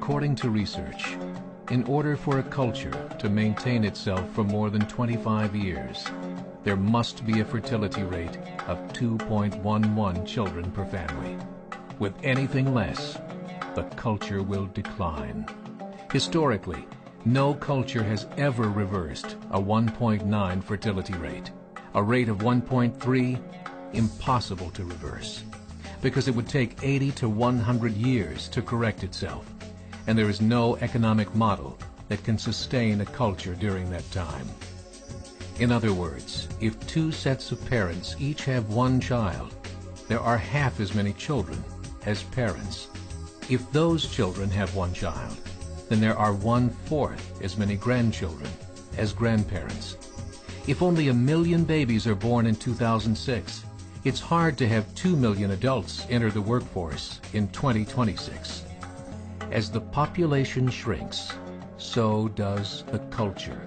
According to research, in order for a culture to maintain itself for more than 25 years, there must be a fertility rate of 2.11 children per family. With anything less, the culture will decline. Historically, no culture has ever reversed a 1.9 fertility rate. A rate of 1.3, impossible to reverse, because it would take 80 to 100 years to correct itself, and there is no economic model that can sustain a culture during that time. In other words, if two sets of parents each have one child, there are half as many children as parents. If those children have one child, then there are 1/4 as many grandchildren as grandparents. If only 1 million babies are born in 2006, it's hard to have 2 million adults enter the workforce in 2026. As the population shrinks, so does the culture.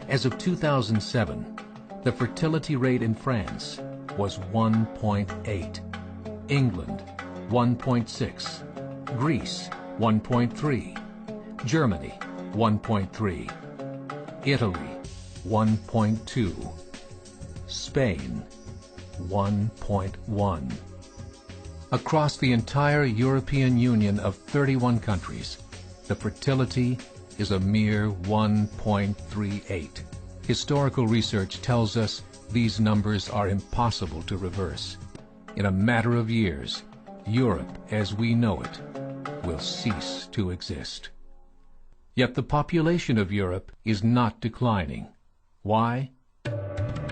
As of 2007, the fertility rate in France was 1.8, England 1.6, Greece 1.3, Germany 1.3, Italy 1.2, Spain 1.1. Across the entire European Union of 31 countries, the fertility is a mere 1.38. Historical research tells us these numbers are impossible to reverse. In a matter of years, Europe as we know it will cease to exist. Yet the population of Europe is not declining. Why?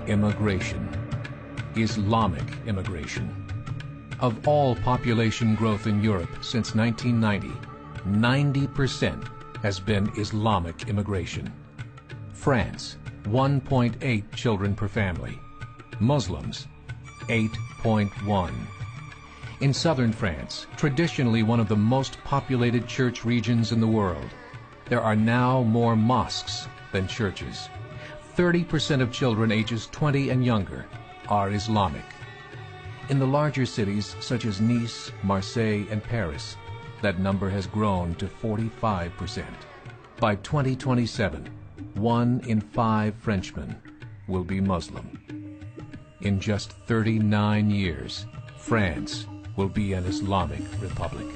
Immigration. Islamic immigration. Of all population growth in Europe since 1990, 90% has been Islamic immigration. France, 1.8 children per family. Muslims, 8.1. In southern France, traditionally one of the most populated church regions in the world, there are now more mosques than churches. 30% of children ages 20 and younger are Islamic. In the larger cities such as Nice, Marseille, and Paris, that number has grown to 45%. By 2027, 1 in 5 Frenchmen will be Muslim. In just 39 years, France will be an Islamic republic.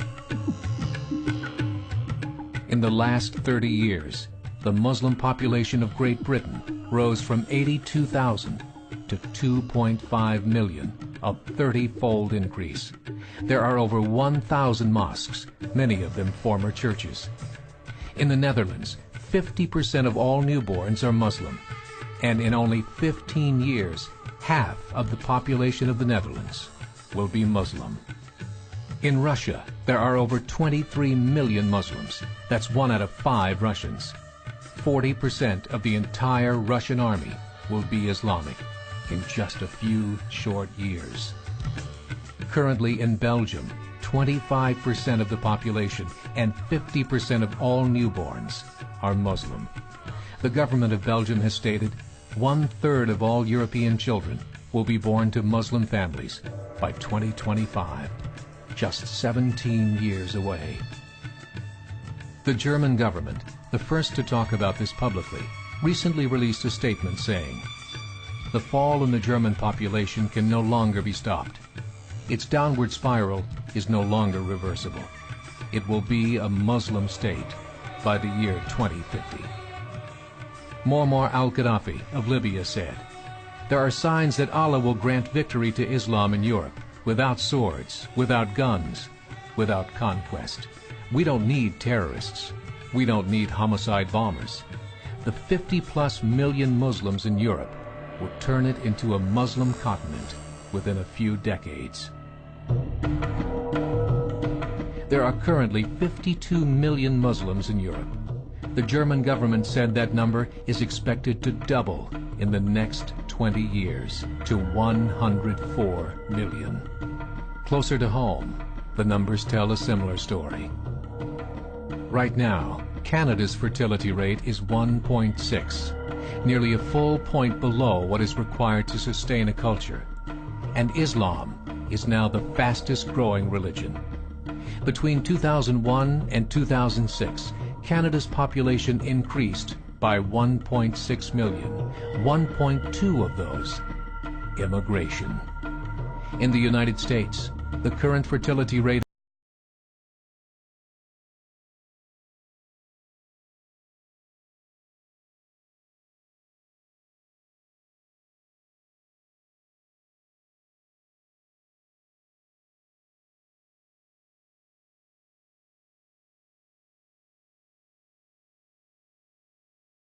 In the last 30 years, the Muslim population of Great Britain rose from 82,000 to 2.5 million, a 30-fold increase. There are over 1,000 mosques, many of them former churches. In the Netherlands, 50% of all newborns are Muslim, and in only 15 years, half of the population of the Netherlands will be Muslim. In Russia, there are over 23 million Muslims. That's 1 out of 5 Russians. 40% of the entire Russian army will be Islamic in just a few short years. Currently in Belgium, 25% of the population and 50% of all newborns are Muslim. The government of Belgium has stated 1/3 of all European children will be born to Muslim families by 2025, just 17 years away. The German government, the first to talk about this publicly, recently released a statement saying, "The fall in the German population can no longer be stopped. Its downward spiral is no longer reversible. It will be a Muslim state by the year 2050. Muammar al-Gaddafi of Libya said, "There are signs that Allah will grant victory to Islam in Europe, without swords, without guns, without conquest. We don't need terrorists. We don't need homicide bombers. The 50+ million Muslims in Europe will turn it into a Muslim continent within a few decades." There are currently 52 million Muslims in Europe. The German government said that number is expected to double in the next 20 years to 104 million. Closer to home, the numbers tell a similar story. Right now, Canada's fertility rate is 1.6, nearly a full point below what is required to sustain a culture. And Islam is now the fastest growing religion. Between 2001 and 2006, Canada's population increased by 1.6 million, 1.2 of those immigration. In the United States, the current fertility rate